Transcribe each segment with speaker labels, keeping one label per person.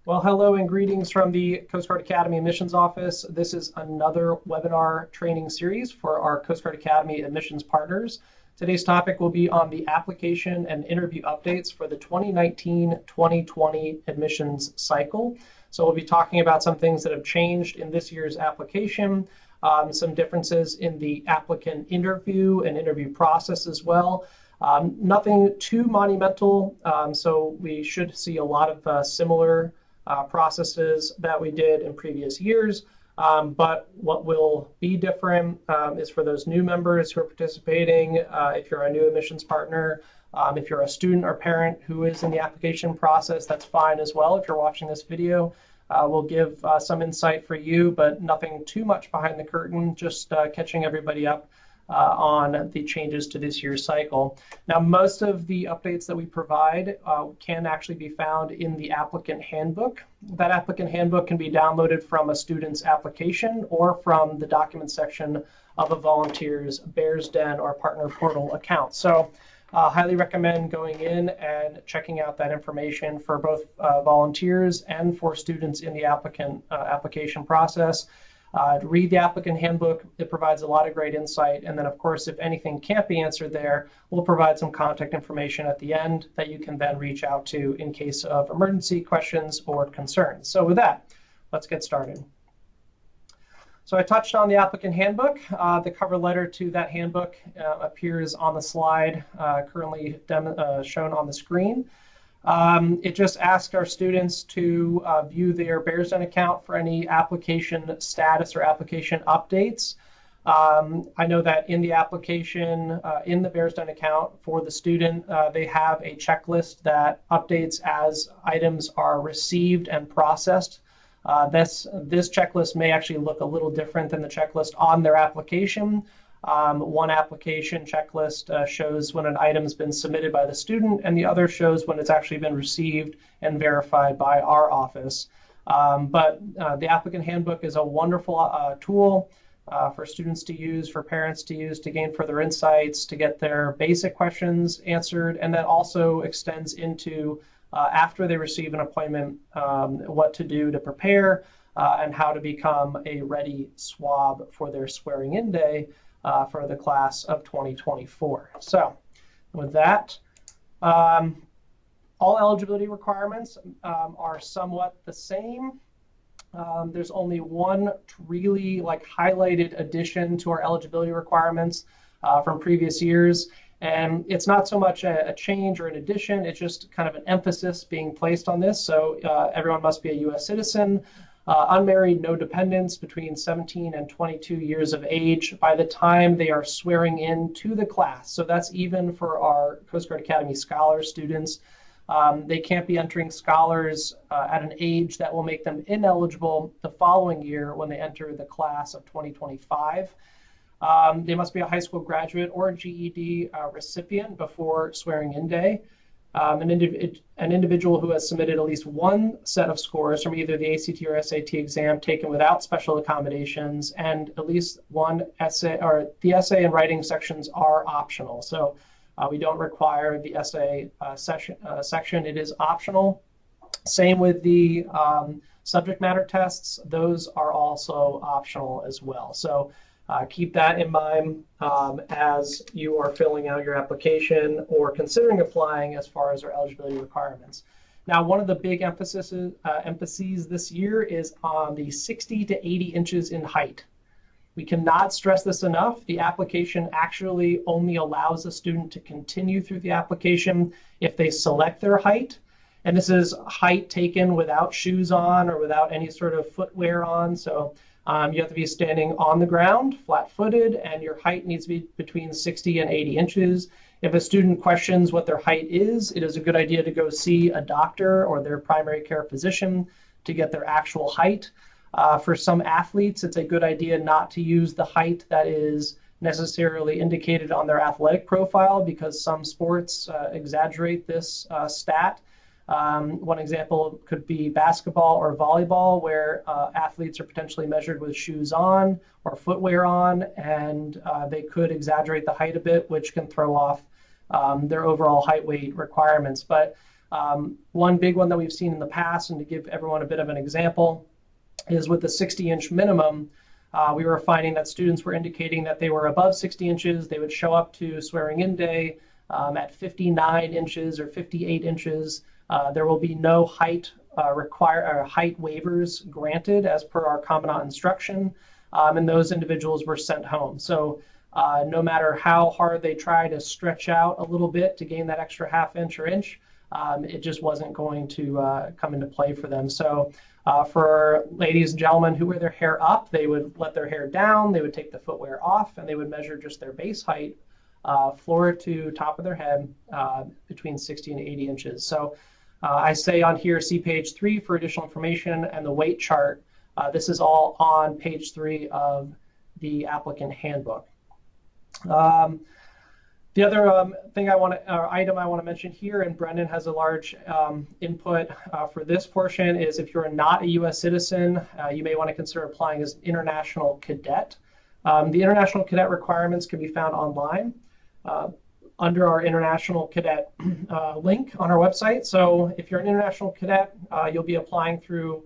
Speaker 1: Well, hello and greetings from the Coast Guard Academy Admissions Office. This is another webinar training series for our Coast Guard Academy admissions partners. Today's topic will be on the application and interview updates for the 2019-2020 admissions cycle. So we'll be talking about some things that have changed in this year's application, some differences in the applicant interview and interview process as well. Nothing too monumental, so we should see a lot of similar processes that we did in previous years. But what will be different is for those new members who are participating, if you're a new admissions partner, if you're a student or parent who is in the application process, that's fine as well. If you're watching this video, we'll give some insight for you, but nothing too much behind the curtain, just catching everybody up on the changes to this year's cycle. Now, most of the updates that we provide can actually be found in the Applicant Handbook. That Applicant Handbook can be downloaded from a student's application or from the document section of a volunteer's Bears Den or Partner Portal account. So highly recommend going in and checking out that information for both volunteers and for students in the application process. Read the Applicant Handbook. It provides a lot of great insight. And then, of course, if anything can't be answered there, we'll provide some contact information at the end that you can then reach out to in case of emergency questions or concerns. So with that, let's get started. So I touched on the Applicant Handbook. The cover letter to that handbook appears on the slide currently shown on the screen. It just asks our students to view their Bears Den account for any application status or application updates. I know that in the application, in the Bears Den account for the student, they have a checklist that updates as items are received and processed. This checklist may actually look a little different than the checklist on their application. One application checklist shows when an item's been submitted by the student, and the other shows when it's actually been received and verified by our office. But the Applicant Handbook is a wonderful tool for students to use, for parents to use, to gain further insights, to get their basic questions answered, and that also extends into after they receive an appointment, what to do to prepare and how to become a ready swab for their swearing-in day for the class of 2024. So with that, all eligibility requirements are somewhat the same. There's only one really highlighted addition to our eligibility requirements from previous years. And it's not so much a change or an addition, it's just kind of an emphasis being placed on this. So everyone must be a U.S. citizen, unmarried, no dependents, between 17 and 22 years of age by the time they are swearing in to the class. So that's even for our Coast Guard Academy Scholar students. They can't be entering Scholars at an age that will make them ineligible the following year when they enter the class of 2025. They must be a high school graduate or a GED recipient before swearing-in day. An individual who has submitted at least one set of scores from either the ACT or SAT exam taken without special accommodations, and at least one essay, or the essay and writing sections are optional. So we don't require the essay section. It is optional. Same with the subject matter tests. Those are also optional as well. So keep that in mind as you are filling out your application or considering applying as far as our eligibility requirements. Now, one of the big emphases this year is on the 60 to 80 inches in height. We cannot stress this enough. The application actually only allows a student to continue through the application if they select their height. And this is height taken without shoes on or without any sort of footwear on. So you have to be standing on the ground, flat-footed, and your height needs to be between 60 and 80 inches. If a student questions what their height is, it is a good idea to go see a doctor or their primary care physician to get their actual height. For some athletes, it's a good idea not to use the height that is necessarily indicated on their athletic profile because some sports exaggerate this stat. One example could be basketball or volleyball, where athletes are potentially measured with shoes on or footwear on, and they could exaggerate the height a bit, which can throw off their overall height weight requirements. But One big one that we've seen in the past, and to give everyone a bit of an example, is with the 60-inch minimum. We were finding that students were indicating that they were above 60 inches. They would show up to swearing-in day at 59 inches or 58 inches. There will be no height height waivers granted as per our commandant instruction, and those individuals were sent home. So no matter how hard they try to stretch out a little bit to gain that extra half inch or inch, it just wasn't going to come into play for them. So for ladies and gentlemen who wear their hair up, they would let their hair down, they would take the footwear off, and they would measure just their base height, floor to top of their head, between 60 and 80 inches. So I say on here, see page 3 for additional information, and the weight chart. This is all on page 3 of the Applicant Handbook. The other item I want to mention here, and Brennan has a large input for this portion, is if you're not a U.S. citizen, you may want to consider applying as international cadet. The international cadet requirements can be found online under our international cadet link on our website. So if you're an international cadet, you'll be applying through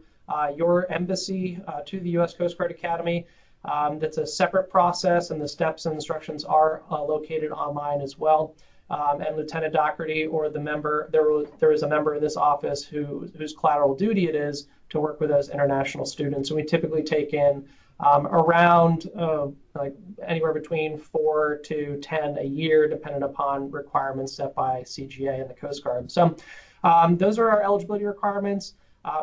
Speaker 1: your embassy to the U.S. Coast Guard Academy. That's a separate process, and the steps and instructions are located online as well. And Lieutenant Dougherty or the member, there is a member in this office whose collateral duty it is to work with those international students. And we typically take in around like anywhere between 4 to 10 a year, depending upon requirements set by CGA and the Coast Guard. So those are our eligibility requirements.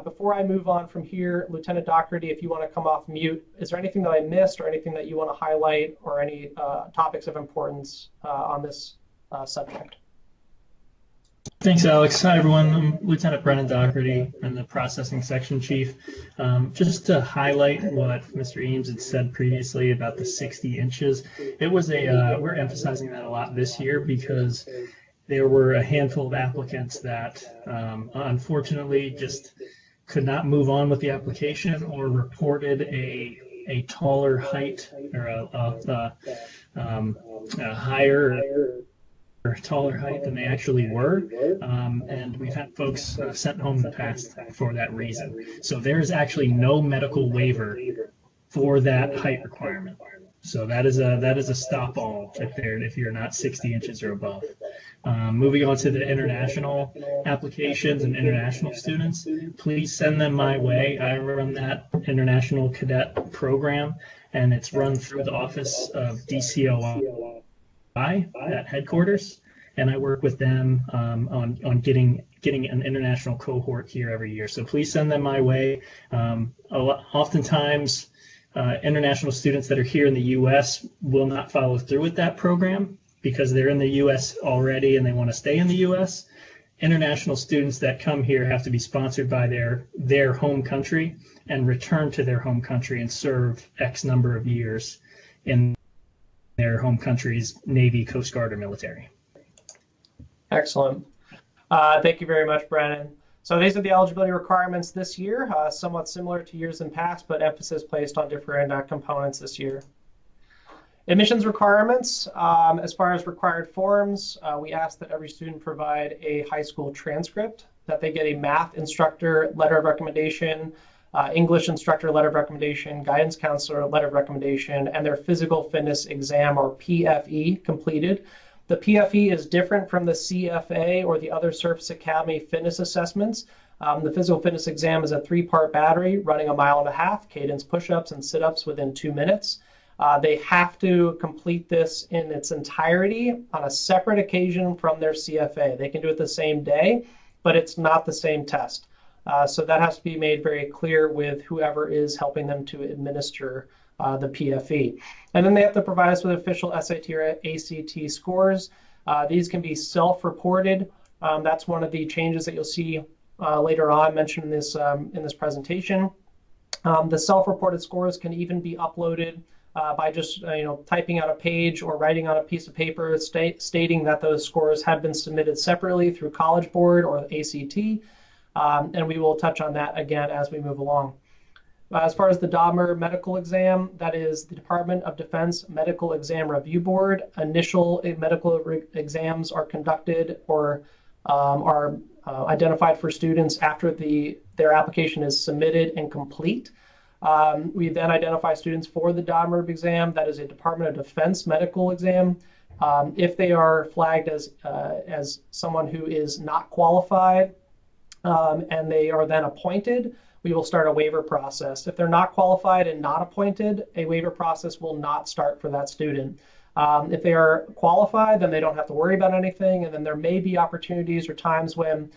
Speaker 1: Before I move on from here, Lieutenant Dougherty, if you want to come off mute, is there anything that I missed or anything that you want to highlight or any topics of importance on this subject?
Speaker 2: Thanks, Alex. Hi, everyone. I'm Lieutenant Brennan Dougherty. I'm the Processing Section Chief. Just to highlight what Mr. Eames had said previously about the 60 inches, it was we're emphasizing that a lot this year because there were a handful of applicants that unfortunately just could not move on with the application or reported a taller height or a higher or taller height than they actually were, and we've had folks sent home in the past for that reason. So there is actually no medical waiver for that height requirement. So that is a stop all if you're not 60 inches or above. Moving on to the international applications and international students, please send them my way. I run that international cadet program, and it's run through the office of DCOI at headquarters, and I work with them on getting an international cohort here every year. So please send them my way. Oftentimes, international students that are here in the U.S. will not follow through with that program because they're in the U.S. already and they want to stay in the U.S. International students that come here have to be sponsored by their home country and return to their home country and serve X number of years in their home country's Navy, Coast Guard, or military.
Speaker 1: Excellent. Thank you very much, Brennan. So these are the eligibility requirements this year, somewhat similar to years in past, but emphasis placed on different components this year. Admissions requirements, as far as required forms, we ask that every student provide a high school transcript, that they get a math instructor letter of recommendation, English instructor letter of recommendation, guidance counselor letter of recommendation, and their physical fitness exam or PFE completed. The PFE is different from the CFA or the other Surface Academy fitness assessments. The physical fitness exam is a 3-part battery running 1.5 miles, cadence push-ups and sit-ups within 2 minutes. They have to complete this in its entirety on a separate occasion from their CFA. They can do it the same day, but it's not the same test. So that has to be made very clear with whoever is helping them to administer the PFE. And then they have to provide us with official SAT or ACT scores. These can be self-reported. That's one of the changes that you'll see later on mentioned in this presentation. The self-reported scores can even be uploaded by just typing out a page or writing on a piece of paper stating that those scores have been submitted separately through College Board or ACT. And we will touch on that again as we move along. As far as the Dahmer medical exam, that is the Department of Defense Medical Exam Review Board. Initial medical exams are conducted or are identified for students after their application is submitted and complete. We then identify students for the Dahmer exam. That is a Department of Defense medical exam. If they are flagged as someone who is not qualified and they are then appointed, we will start a waiver process. If they're not qualified and not appointed, a waiver process will not start for that student. If they are qualified, then they don't have to worry about anything, and then there may be opportunities or times when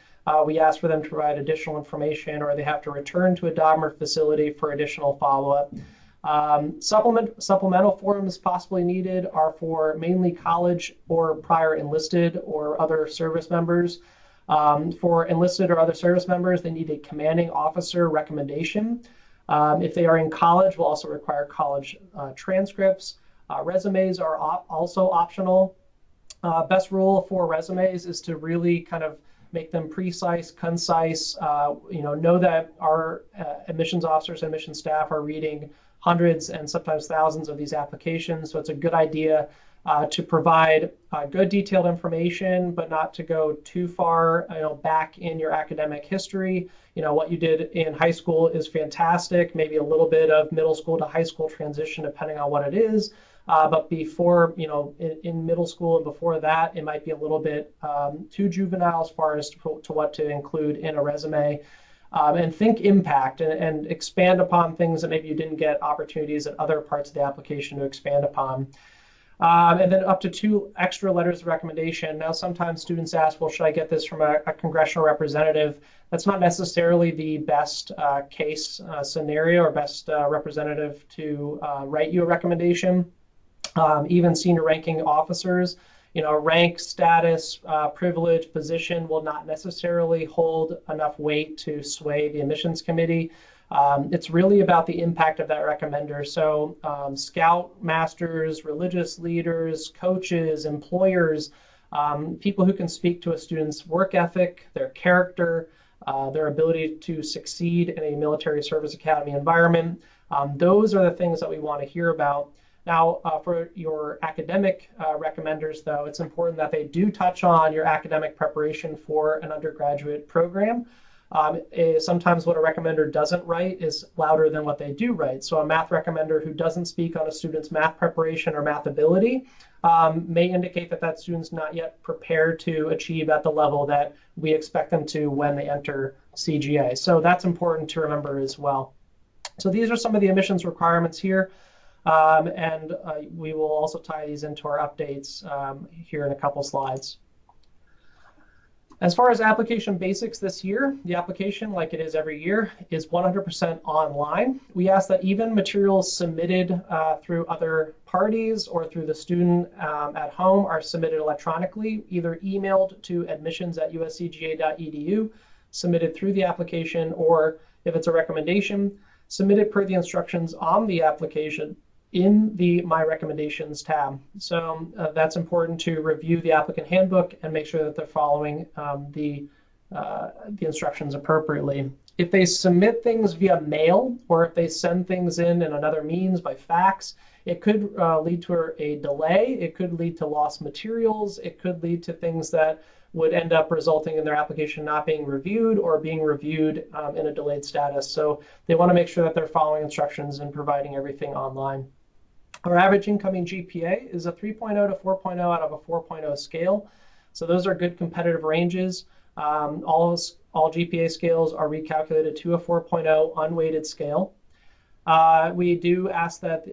Speaker 1: we ask for them to provide additional information, or they have to return to a Dahmer facility for additional follow-up. Supplemental forms possibly needed are for mainly college or prior enlisted or other service members. For enlisted or other service members, they need a commanding officer recommendation. If they are in college, we'll also require college transcripts. Resumes are also optional. Best rule for resumes is to really kind of make them precise, concise. Know that our admissions officers and admissions staff are reading hundreds and sometimes thousands of these applications, so it's a good idea to provide good detailed information, but not to go too far back in your academic history. What you did in high school is fantastic, maybe a little bit of middle school to high school transition depending on what it is. But before, in middle school and before that, it might be a little bit too juvenile as far as to what to include in a resume. And think impact and expand upon things that maybe you didn't get opportunities at other parts of the application to expand upon. And then up to 2 extra letters of recommendation. Now, sometimes students ask, well, should I get this from a congressional representative? That's not necessarily the best case scenario or best representative to write you a recommendation. Even senior ranking officers, rank, status, privilege, position will not necessarily hold enough weight to sway the admissions committee. It's really about the impact of that recommender. So scout masters, religious leaders, coaches, employers, people who can speak to a student's work ethic, their character, their ability to succeed in a military service academy environment. Those are the things that we want to hear about. Now, for your academic recommenders, though, it's important that they do touch on your academic preparation for an undergraduate program. Sometimes what a recommender doesn't write is louder than what they do write. So a math recommender who doesn't speak on a student's math preparation or math ability may indicate that that student's not yet prepared to achieve at the level that we expect them to when they enter CGA. So that's important to remember as well. So these are some of the admissions requirements here. And we will also tie these into our updates here in a couple slides. As far as application basics this year, the application, like it is every year, is 100% online. We ask that even materials submitted through other parties or through the student at home are submitted electronically, either emailed to admissions@uscga.edu, submitted through the application, or if it's a recommendation, submitted per the instructions on the application in the My Recommendations tab. So that's important to review the Applicant Handbook and make sure that they're following the instructions appropriately. If they submit things via mail, or if they send things in another means by fax, it could lead to a delay. It could lead to lost materials. It could lead to things that would end up resulting in their application not being reviewed or being reviewed in a delayed status. So they want to make sure that they're following instructions and providing everything online. Our average incoming GPA is a 3.0 to 4.0 out of a 4.0 scale. So those are good competitive ranges. All GPA scales are recalculated to a 4.0 unweighted scale. We do ask that,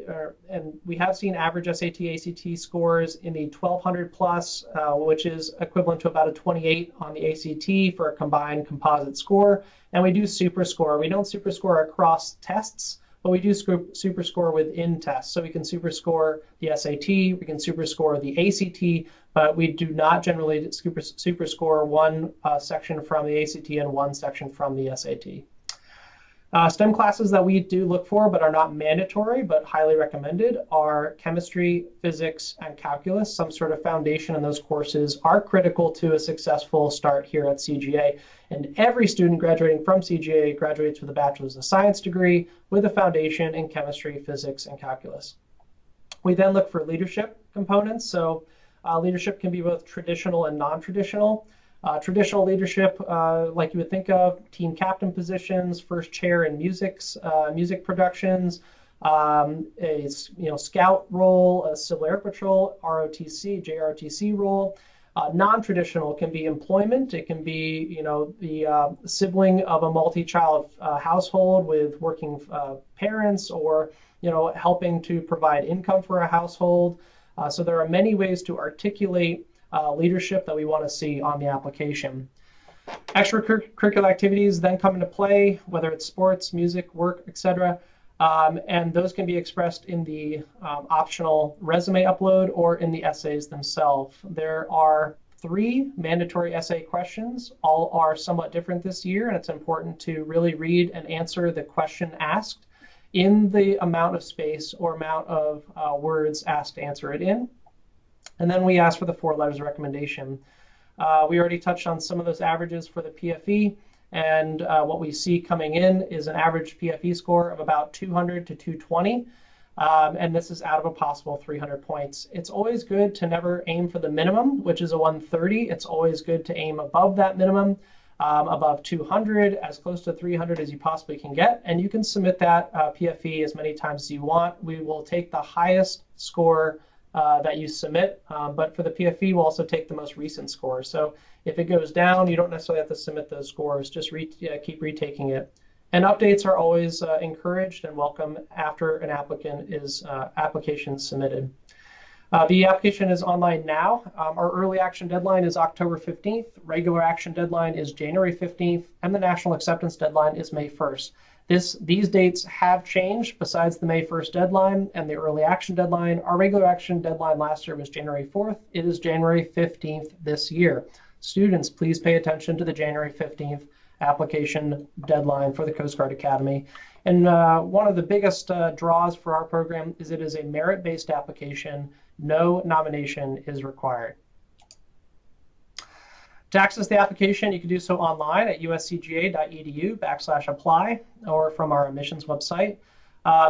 Speaker 1: and we have seen average SAT, ACT scores in the 1200 plus, which is equivalent to about a 28 on the ACT for a combined composite score. And we do super score. We don't super score across tests, but we do super score within tests. So we can super score the SAT, we can super score the ACT, but we do not generally super score one section from the ACT and one section from the SAT. STEM classes that we do look for but are not mandatory but highly recommended are chemistry, physics, and calculus. Some sort of foundation in those courses are critical to a successful start here at CGA. And every student graduating from CGA graduates with a Bachelor's of Science degree with a foundation in chemistry, physics, and calculus. We then look for leadership components. So leadership can be both traditional and non-traditional. Traditional leadership, like you would think of, team captain positions, first chair in music productions, a scout role, a civil air patrol, ROTC, JROTC role. Non-traditional can be employment. It can be, the sibling of a multi-child household with working parents, or, helping to provide income for a household. So there are many ways to articulate leadership that we want to see on the application. Extracurricular activities then come into play, whether it's sports, music, work, etc. And those can be expressed in the optional resume upload or in the essays themselves. There are 3 mandatory essay questions. All are somewhat different this year, and it's important to really read and answer the question asked in the amount of space or amount of words asked to answer it in. And then we ask for the 4 letters of recommendation. We already touched on some of those averages for the PFE, and what we see coming in is an average PFE score of about 200 to 220, and this is out of a possible 300 points. It's always good to never aim for the minimum, which is a 130. It's always good to aim above that minimum, above 200, as close to 300 as you possibly can get, and you can submit that PFE as many times as you want. We will take the highest score that you submit, but for the PFE, we'll also take the most recent score. So if it goes down, you don't necessarily have to submit those scores, just keep retaking it. And updates are always encouraged and welcome after an application is submitted. The application is online now. Our early action deadline is October 15th, regular action deadline is January 15th, and the national acceptance deadline is May 1st. These dates have changed besides the May 1st deadline and the early action deadline. Our regular action deadline last year was January 4th. It is January 15th this year. Students, please pay attention to the January 15th application deadline for the Coast Guard Academy. And one of the biggest draws for our program is it is a merit-based application. No nomination is required. To access the application, you can do so online at uscga.edu/apply or from our admissions website.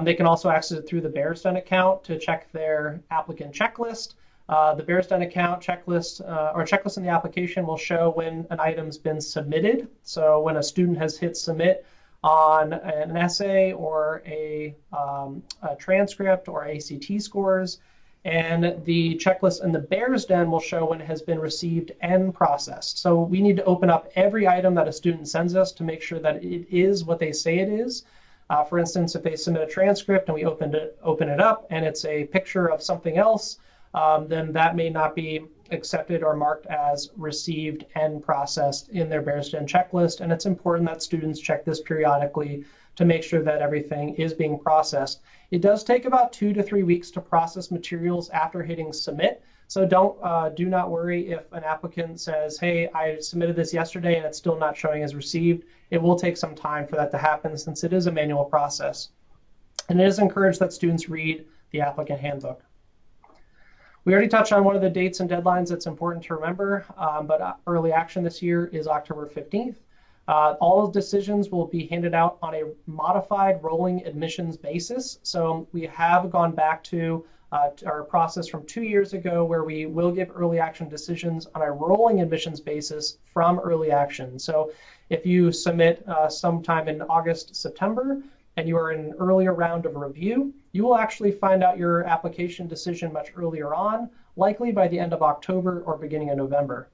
Speaker 1: They can also access it through the Bears Den account to check their applicant checklist. The Bears Den account checklist or checklist in the application will show when an item's been submitted. So when a student has hit submit on an essay or a transcript or ACT scores, and the checklist in the Bears Den will show when it has been received and processed. So we need to open up every item that a student sends us to make sure that it is what they say it is. For instance, if they submit a transcript and we open it up and it's a picture of something else, then that may not be accepted or marked as received and processed in their Bears Den checklist. And it's important that students check this periodically to make sure that everything is being processed. It does take about 2 to 3 weeks to process materials after hitting submit. So do not worry if an applicant says, hey, I submitted this yesterday and it's still not showing as received. It will take some time for that to happen since it is a manual process. And it is encouraged that students read the Applicant Handbook. We already touched on one of the dates and deadlines that's important to remember, but early action this year is October 15th. All decisions will be handed out on a modified rolling admissions basis. So we have gone back to our process from 2 years ago where we will give early action decisions on a rolling admissions basis from early action. So if you submit sometime in August, September, and you are in an earlier round of review, you will actually find out your application decision much earlier on, likely by the end of October or beginning of November.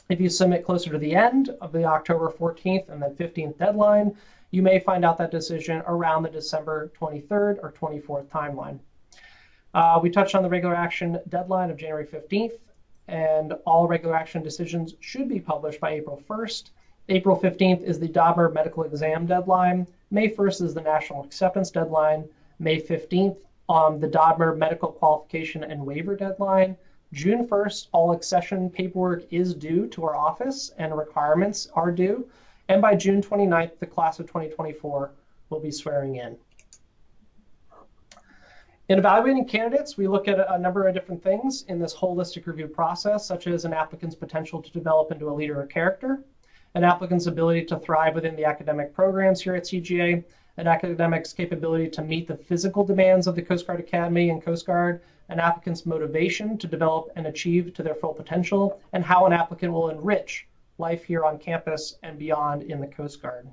Speaker 1: If you submit closer to the end of the October 14th and then 15th deadline, you may find out that decision around the December 23rd or 24th timeline. We touched on the regular action deadline of January 15th, and all regular action decisions should be published by April 1st. April 15th is the Dahmer medical exam deadline. May 1st is the national acceptance deadline. May 15th, the Dahmer medical qualification and waiver deadline. June 1st, all accession paperwork is due to our office and requirements are due. And by June 29th, the class of 2024 will be swearing in. In evaluating candidates, we look at a number of different things in this holistic review process, such as an applicant's potential to develop into a leader or character, an applicant's ability to thrive within the academic programs here at CGA, an academic's capability to meet the physical demands of the Coast Guard Academy and Coast Guard, an applicant's motivation to develop and achieve to their full potential, and how an applicant will enrich life here on campus and beyond in the Coast Guard.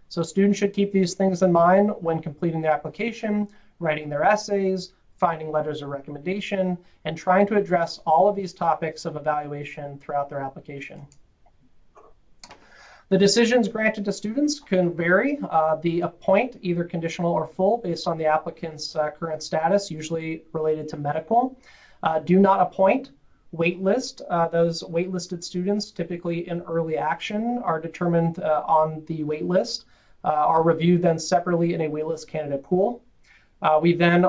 Speaker 1: So students should keep these things in mind when completing their application, writing their essays, finding letters of recommendation, and trying to address all of these topics of evaluation throughout their application. The decisions granted to students can vary. The appoint, either conditional or full, based on the applicant's current status, usually related to medical. Do not appoint. Waitlist. Those waitlisted students, typically in early action, are determined on the waitlist, are reviewed then separately in a waitlist candidate pool. We then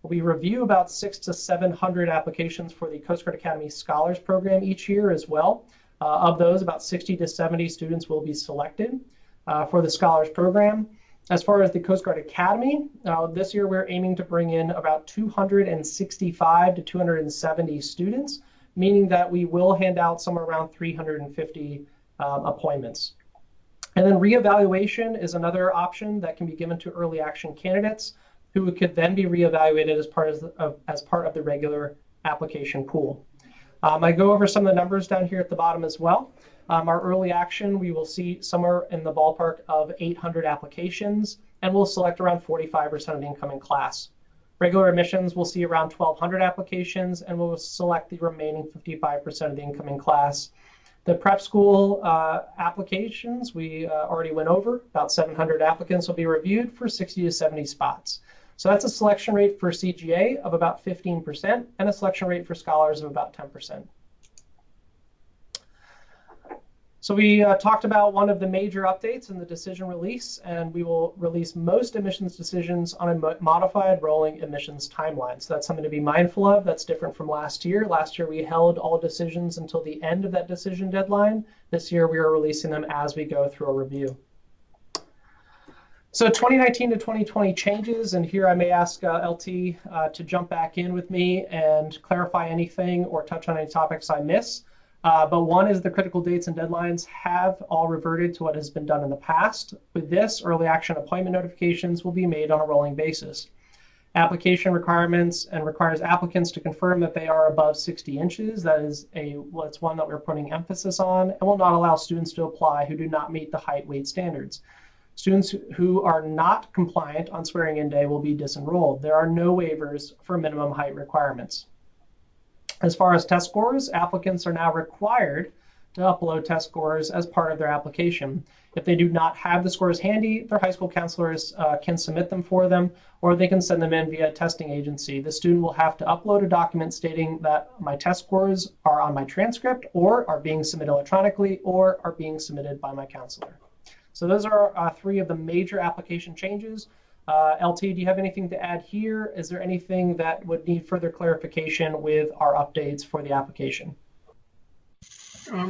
Speaker 1: we review about 600 to 700 applications for the Coast Guard Academy Scholars Program each year as well. Of those, about 60 to 70 students will be selected for the Scholars Program. As far as the Coast Guard Academy, this year we're aiming to bring in about 265 to 270 students, meaning that we will hand out somewhere around 350 appointments. And then reevaluation is another option that can be given to early action candidates who could then be reevaluated as part of the regular application pool. I go over some of the numbers down here at the bottom as well. Our early action, we will see somewhere in the ballpark of 800 applications, and we'll select around 45% of the incoming class. Regular admissions, we'll see around 1,200 applications, and we'll select the remaining 55% of the incoming class. The prep school applications, we already went over. About 700 applicants will be reviewed for 60 to 70 spots. So that's a selection rate for CGA of about 15% and a selection rate for scholars of about 10%. So we talked about one of the major updates in the decision release, and we will release most admissions decisions on a modified rolling admissions timeline. So that's something to be mindful of. That's different from last year. Last year we held all decisions until the end of that decision deadline. This year we are releasing them as we go through a review. So 2019 to 2020 changes, and here I may ask LT to jump back in with me and clarify anything or touch on any topics I miss. But one is the critical dates and deadlines have all reverted to what has been done in the past. With this, early action appointment notifications will be made on a rolling basis. Application requirements and requires applicants to confirm that they are above 60 inches. That is it's one that we're putting emphasis on, and will not allow students to apply who do not meet the height weight standards. Students who are not compliant on swearing-in day will be disenrolled. There are no waivers for minimum height requirements. As far as test scores, applicants are now required to upload test scores as part of their application. If they do not have the scores handy, their high school counselors can submit them for them, or they can send them in via a testing agency. The student will have to upload a document stating that my test scores are on my transcript, or are being submitted electronically, or are being submitted by my counselor. So those are three of the major application changes. LT, do you have anything to add here? Is there anything that would need further clarification with our updates for the application?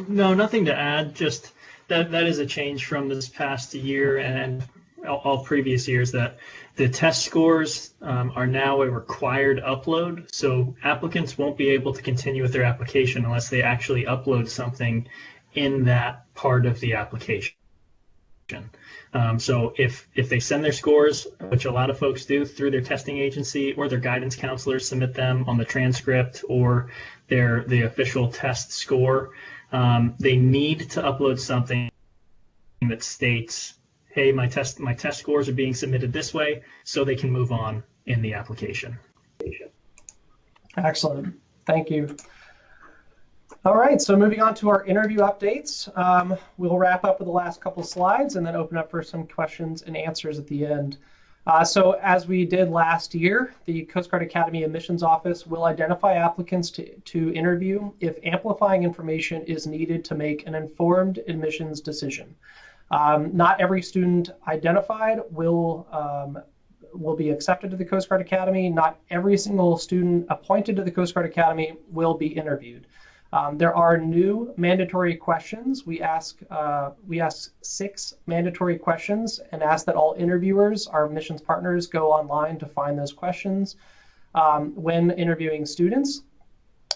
Speaker 2: No, nothing to add. Just that is a change from this past year and all previous years, that the test scores are now a required upload. So applicants won't be able to continue with their application unless they actually upload something in that part of the application. So if they send their scores, which a lot of folks do through their testing agency, or their guidance counselors submit them on the transcript or the official test score, they need to upload something that states, hey, my test scores are being submitted this way, so they can move on in the application.
Speaker 1: Excellent. Thank you. All right, so moving on to our interview updates. We'll wrap up with the last couple slides and then open up for some questions and answers at the end. So as we did last year, the Coast Guard Academy Admissions Office will identify applicants to interview if amplifying information is needed to make an informed admissions decision. Not every student identified will be accepted to the Coast Guard Academy. Not every single student appointed to the Coast Guard Academy will be interviewed. There are new mandatory questions. We ask 6 mandatory questions and ask that all interviewers, our admissions partners, go online to find those questions when interviewing students.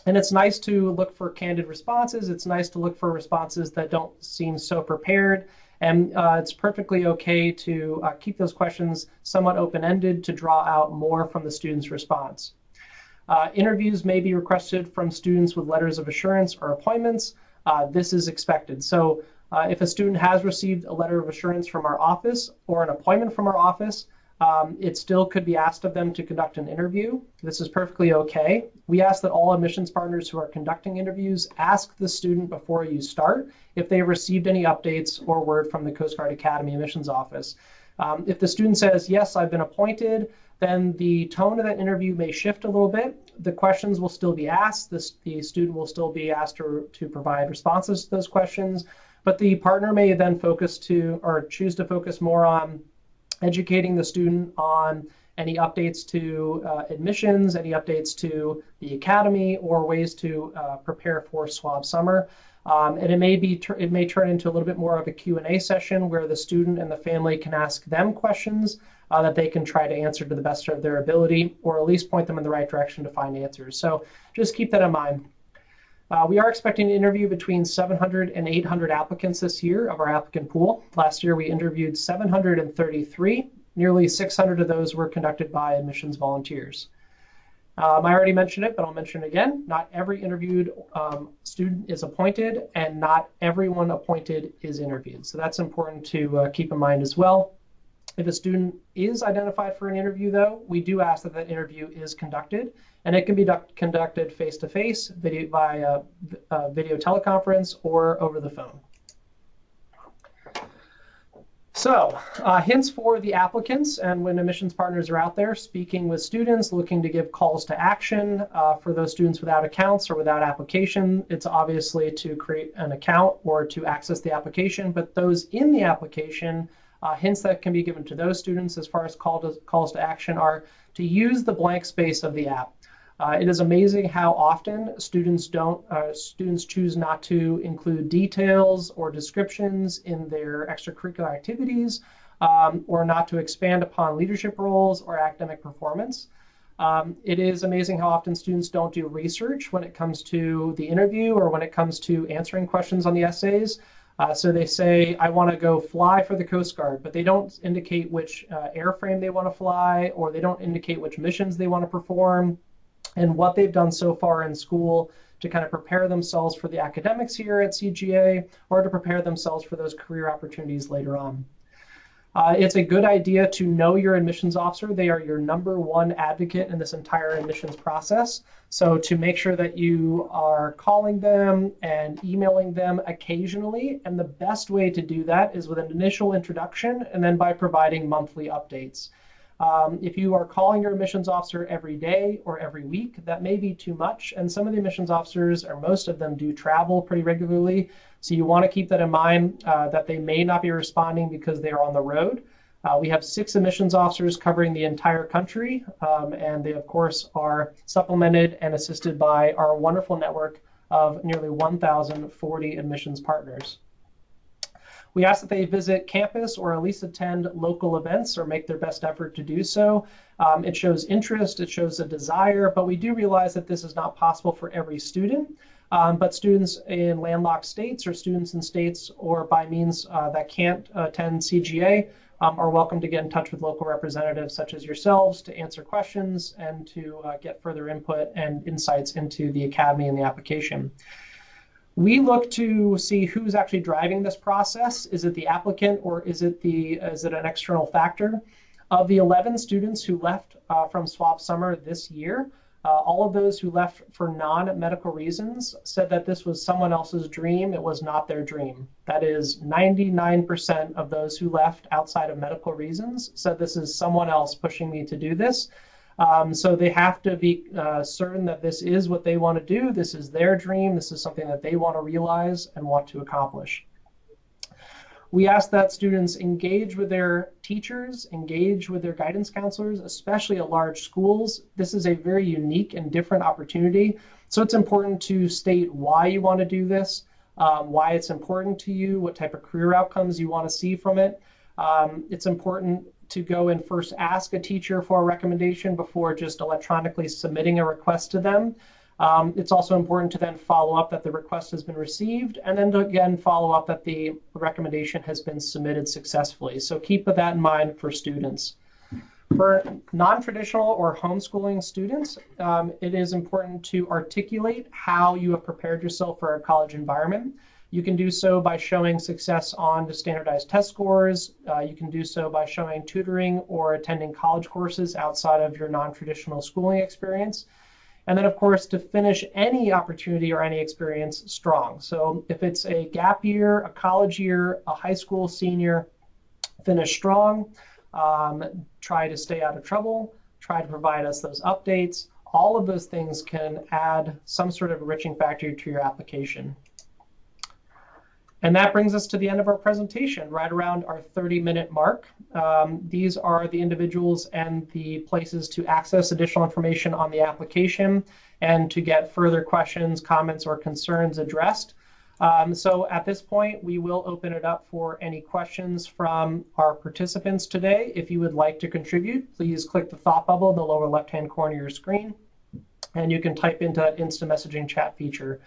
Speaker 1: And it's nice to look for candid responses. It's nice to look for responses that don't seem so prepared. And it's perfectly okay to keep those questions somewhat open-ended to draw out more from the student's response. Interviews may be requested from students with letters of assurance or appointments. this is expected. So if a student has received a letter of assurance from our office or an appointment from our office, it still could be asked of them to conduct an interview. This is perfectly okay. We ask that all admissions partners who are conducting interviews ask the student before you start if they received any updates or word from the Coast Guard Academy admissions office. If the student says, yes, I've been appointed, then the tone of that interview may shift a little bit. The questions will still be asked. The student will still be asked to provide responses to those questions, but the partner may then choose to focus more on educating the student on any updates to admissions, any updates to the academy, or ways to prepare for SWAB summer. And it may turn into a little bit more of a Q&A session where the student and the family can ask them questions that they can try to answer to the best of their ability, or at least point them in the right direction to find answers. So just keep that in mind. We are expecting to interview between 700 and 800 applicants this year of our applicant pool. Last year, we interviewed 733. Nearly 600 of those were conducted by admissions volunteers. I already mentioned it, but I'll mention it again. Not every interviewed student is appointed, and not everyone appointed is interviewed. So that's important to keep in mind as well. If a student is identified for an interview, though, we do ask that that interview is conducted, and it can be conducted face-to-face, via video teleconference, or over the phone. So, hints for the applicants, and when admissions partners are out there speaking with students, looking to give calls to action for those students without accounts or without application, it's obviously to create an account or to access the application, but those in the application, hints that can be given to those students as far as calls to action are to use the blank space of the app. It is amazing how often students choose not to include details or descriptions in their extracurricular activities, or not to expand upon leadership roles or academic performance. It is amazing how often students don't do research when it comes to the interview or when it comes to answering questions on the essays. So they say, I want to go fly for the Coast Guard, but they don't indicate which airframe they want to fly, or they don't indicate which missions they want to perform, and what they've done so far in school to kind of prepare themselves for the academics here at CGA, or to prepare themselves for those career opportunities later on. It's a good idea to know your admissions officer. They are your #1 advocate in this entire admissions process. So to make sure that you are calling them and emailing them occasionally, and the best way to do that is with an initial introduction and then by providing monthly updates. If you are calling your admissions officer every day or every week, that may be too much. And some of the admissions officers, or most of them, do travel pretty regularly. So you want to keep that in mind, that they may not be responding because they are on the road. We have 6 admissions officers covering the entire country, and they, of course, are supplemented and assisted by our wonderful network of nearly 1,040 admissions partners. We ask that they visit campus or at least attend local events or make their best effort to do so. It shows interest, it shows a desire, but we do realize that this is not possible for every student. But students in landlocked states or students in states or by means that can't attend CGA are welcome to get in touch with local representatives such as yourselves to answer questions and to get further input and insights into the academy and the application. We look to see who's actually driving this process. Is it the applicant, or is it an external factor? Of the 11 students who left from SWAB summer this year, all of those who left for non-medical reasons said that this was someone else's dream. It was not their dream. That is 99% of those who left outside of medical reasons said this is someone else pushing me to do this. So they have to be certain that this is what they want to do. This is their dream. This is something that they want to realize and want to accomplish. We ask that students engage with their teachers, engage with their guidance counselors, especially at large schools. This is a very unique and different opportunity. So it's important to state why you want to do this, why it's important to you, what type of career outcomes you want to see from it. It's important to go and first ask a teacher for a recommendation before just electronically submitting a request to them. It's also important to then follow up that the request has been received, and then to again follow up that the recommendation has been submitted successfully. So keep that in mind for students. For non-traditional or homeschooling students, it is important to articulate how you have prepared yourself for a college environment. You can do so by showing success on the standardized test scores. You can do so by showing tutoring or attending college courses outside of your non-traditional schooling experience. And then, of course, to finish any opportunity or any experience strong. So if it's a gap year, a college year, a high school senior, finish strong. Try to stay out of trouble. Try to provide us those updates. All of those things can add some sort of enriching factor to your application. And that brings us to the end of our presentation, right around our 30-minute mark. These are the individuals and the places to access additional information on the application and to get further questions, comments, or concerns addressed. So at this point, we will open it up for any questions from our participants today. If you would like to contribute, please click the thought bubble in the lower left-hand corner of your screen, and you can type into that instant messaging chat feature.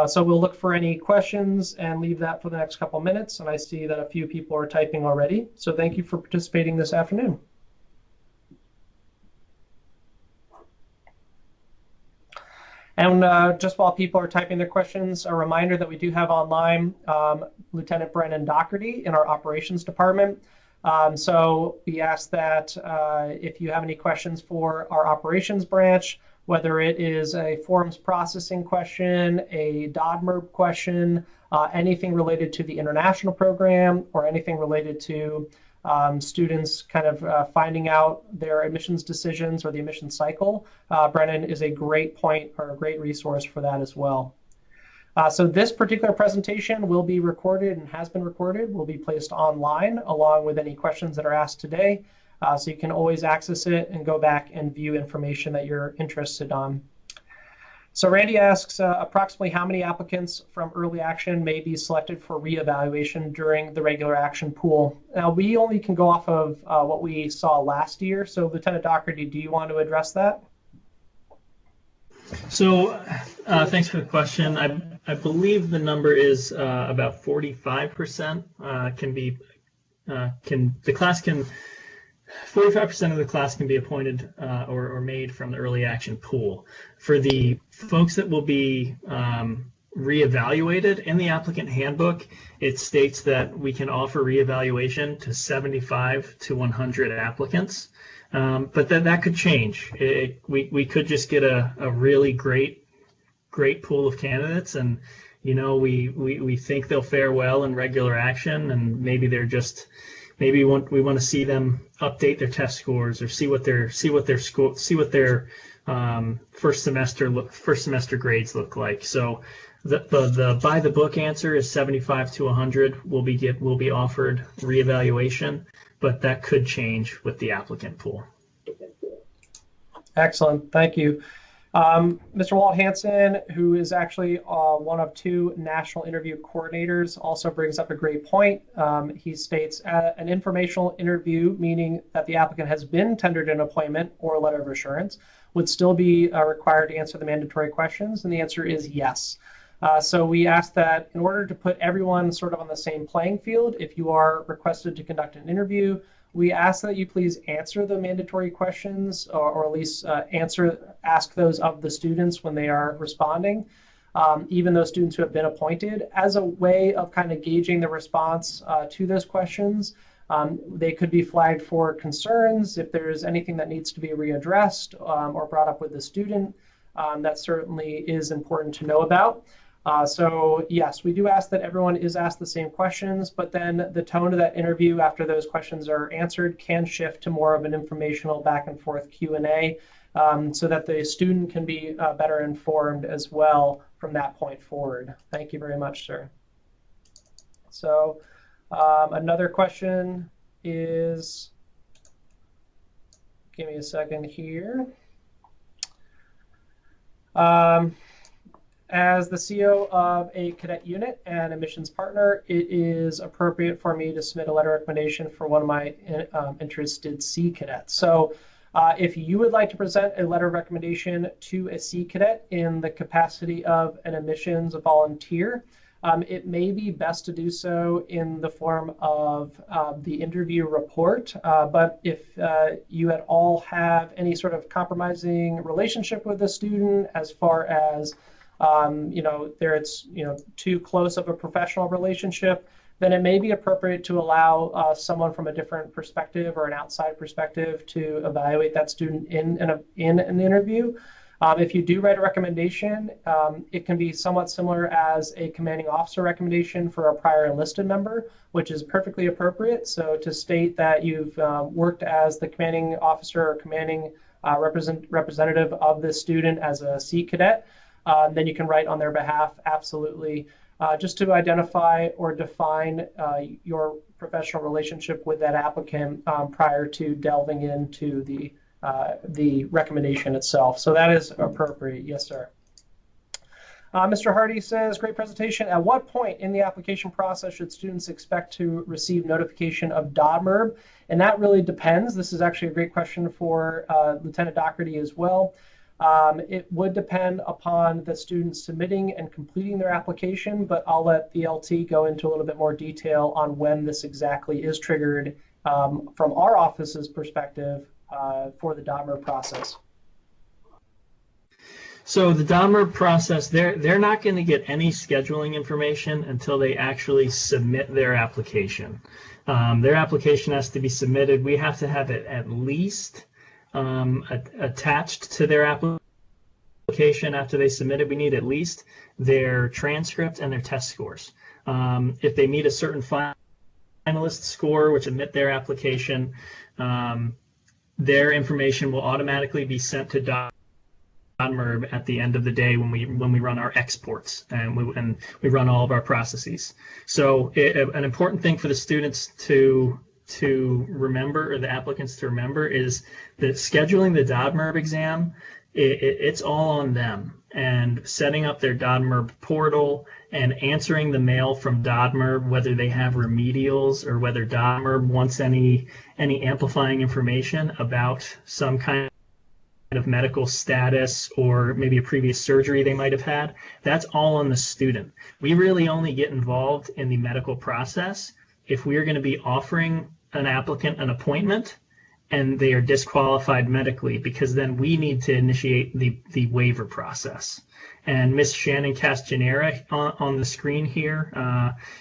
Speaker 1: So we'll look for any questions and leave that for the next couple minutes. And I see that a few people are typing already. So thank you for participating this afternoon. And just while people are typing their questions, a reminder that we do have online Lieutenant Brennan Dougherty in our operations department. So we ask that if you have any questions for our operations branch, whether it is a forms processing question, a Dahmer question, anything related to the international program, or anything related to students kind of finding out their admissions decisions or the admissions cycle, Brennan is a great point or a great resource for that as well. So this particular presentation will be recorded and has been recorded, will be placed online along with any questions that are asked today. So you can always access it and go back and view information that you're interested on. So Randy asks approximately how many applicants from early action may be selected for reevaluation during the regular action pool. Now we only can go off of what we saw last year. So Lieutenant Dougherty, do you want to address that?
Speaker 2: So thanks for the question. I believe the number is about 45% the class can 45% of the class can be appointed or made from the early action pool. For the folks that will be reevaluated in the applicant handbook, it states that we can offer reevaluation to 75 to 100 applicants, but then that could change. We could just get a really great pool of candidates, and we think they'll fare well in regular action, and maybe they're just we want to see them update their test scores or see what their first semester grades look like. So the by the book answer is 75 to 100 will be offered reevaluation, but that could change with the applicant pool.
Speaker 1: Excellent, thank you. Mr. Walt Hansen, who is actually one of two national interview coordinators, also brings up a great point. He states an informational interview, meaning that the applicant has been tendered an appointment or a letter of assurance, would still be required to answer the mandatory questions, and the answer is yes. So we ask that in order to put everyone sort of on the same playing field, if you are requested to conduct an interview, we ask that you please answer the mandatory questions or at least ask those of the students when they are responding, even those students who have been appointed, as a way of kind of gauging the response to those questions. They could be flagged for concerns if there's anything that needs to be readdressed or brought up with the student. That certainly is important to know about. So yes, we do ask that everyone is asked the same questions, but then the tone of that interview after those questions are answered can shift to more of an informational back and forth Q&A so that the student can be better informed as well from that point forward. Thank you very much, sir. So another question is, give me a second here. As the CO of a cadet unit and admissions partner, it is appropriate for me to submit a letter of recommendation for one of my interested C cadets. So if you would like to present a letter of recommendation to a C cadet in the capacity of an admissions volunteer, It may be best to do so in the form of the interview report, but if you at all have any sort of compromising relationship with a student, as far as it's too close of a professional relationship, then it may be appropriate to allow someone from a different perspective or an outside perspective to evaluate that student in an interview. If you do write a recommendation, it can be somewhat similar as a commanding officer recommendation for a prior enlisted member, which is perfectly appropriate. So to state that you've worked as the commanding officer or commanding representative of this student as a Sea Cadet, then you can write on their behalf, absolutely, just to identify or define your professional relationship with that applicant prior to delving into the recommendation itself. So that is appropriate. Yes, sir. Mr. Hardy says, great presentation. At what point in the application process should students expect to receive notification of DODMERB? And that really depends. This is actually a great question for Lieutenant Dougherty as well. It would depend upon the student submitting and completing their application, but I'll let the LT go into a little bit more detail on when this exactly is triggered from our office's perspective for the Dahmer process.
Speaker 2: So the Dahmer process, they're not going to get any scheduling information until they actually submit their application. Their application has to be submitted. We have to have it at least attached to their application after they submit it. We need at least their transcript and their test scores. If they meet a certain finalist score, which admit their application, their information will automatically be sent to DODMERB at the end of the day when we run our exports and we run all of our processes. So an important thing for the students to remember, or the applicants to remember, is that scheduling the DODMERB exam, it's all on them, and setting up their DODMERB portal and answering the mail from DODMERB, whether they have remedials or whether DODMERB wants any amplifying information about some kind of medical status or maybe a previous surgery they might have had. That's all on the student. We really only get involved in the medical process if we are going to be offering an applicant an appointment and they are disqualified medically, because then we need to initiate the waiver process. And Miss Shannon Castanera on the screen here,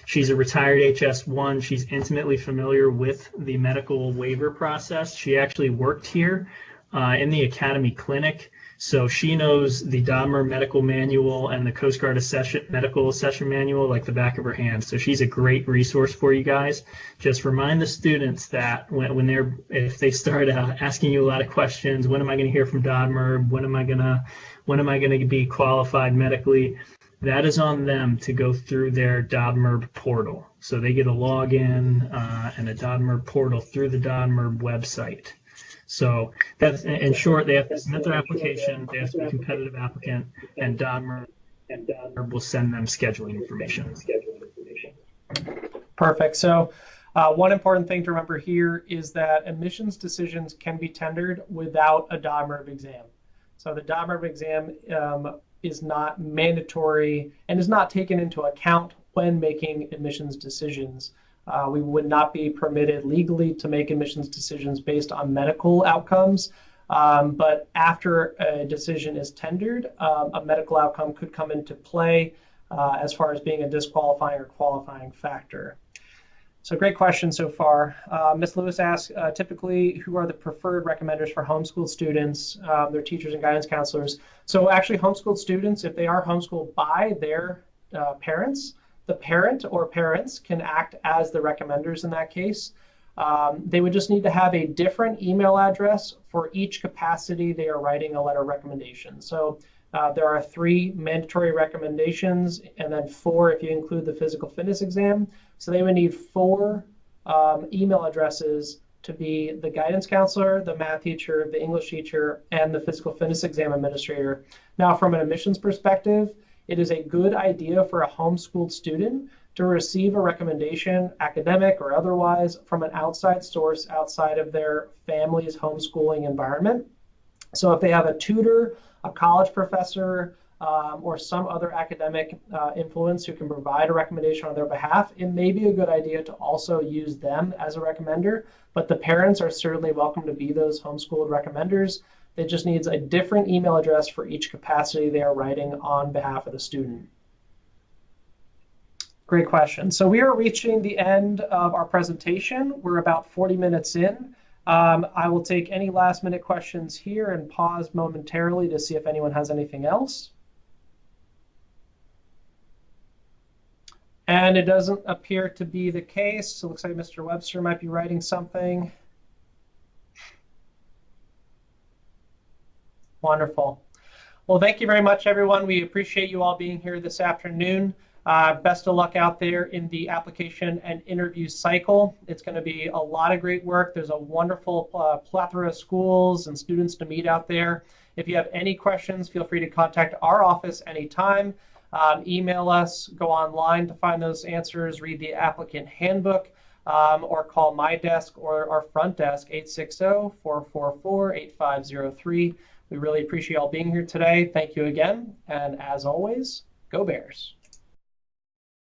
Speaker 2: she's a retired HS1. She's intimately familiar with the medical waiver process. She actually worked here in the Academy Clinic, so she knows the Dahmer medical manual and the Coast Guard medical accession manual like the back of her hand. So she's a great resource for you guys. Just remind the students that if they start asking you a lot of questions, when am I going to hear from Dahmer? When am I going to be qualified medically? That is on them to go through their DODMERB portal. So they get a login and a DODMERB portal through the DODMERB website. So that's, in short, they have to submit their application, they have to be a competitive applicant, and DODMERB will send them scheduling information.
Speaker 1: Perfect. So one important thing to remember here is that admissions decisions can be tendered without a DODMERB exam. So the DODMERB exam is not mandatory and is not taken into account when making admissions decisions. We would not be permitted legally to make admissions decisions based on medical outcomes, but after a decision is tendered, a medical outcome could come into play as far as being a disqualifying or qualifying factor. So great question so far. Ms. Lewis asks, typically, who are the preferred recommenders for homeschool students, their teachers and guidance counselors? So actually, homeschooled students, if they are homeschooled by their parents, the parent or parents can act as the recommenders in that case. They would just need to have a different email address for each capacity they are writing a letter of recommendation. So there are 3 mandatory recommendations, and then 4 if you include the physical fitness exam. So they would need 4 email addresses to be the guidance counselor, the math teacher, the English teacher, and the physical fitness exam administrator. Now, from an admissions perspective, it is a good idea for a homeschooled student to receive a recommendation, academic or otherwise, from an outside source outside of their family's homeschooling environment. So if they have a tutor, a college professor, or some other academic influence who can provide a recommendation on their behalf, it may be a good idea to also use them as a recommender, but the parents are certainly welcome to be those homeschooled recommenders. It just needs a different email address for each capacity they are writing on behalf of the student. Great question. So we are reaching the end of our presentation. We're about 40 minutes in. I will take any last minute questions here and pause momentarily to see if anyone has anything else. And it doesn't appear to be the case. So it looks like Mr. Webster might be writing something. Wonderful. Well, thank you very much, everyone. We appreciate you all being here this afternoon. Best of luck out there in the application and interview cycle. It's going to be a lot of great work. There's a wonderful plethora of schools and students to meet out there. If you have any questions, feel free to contact our office anytime. Email us, go online to find those answers, read the Applicant Handbook, or call my desk or our front desk, 860-444-8503. We really appreciate you all being here today. Thank you again. And as always, go Bears.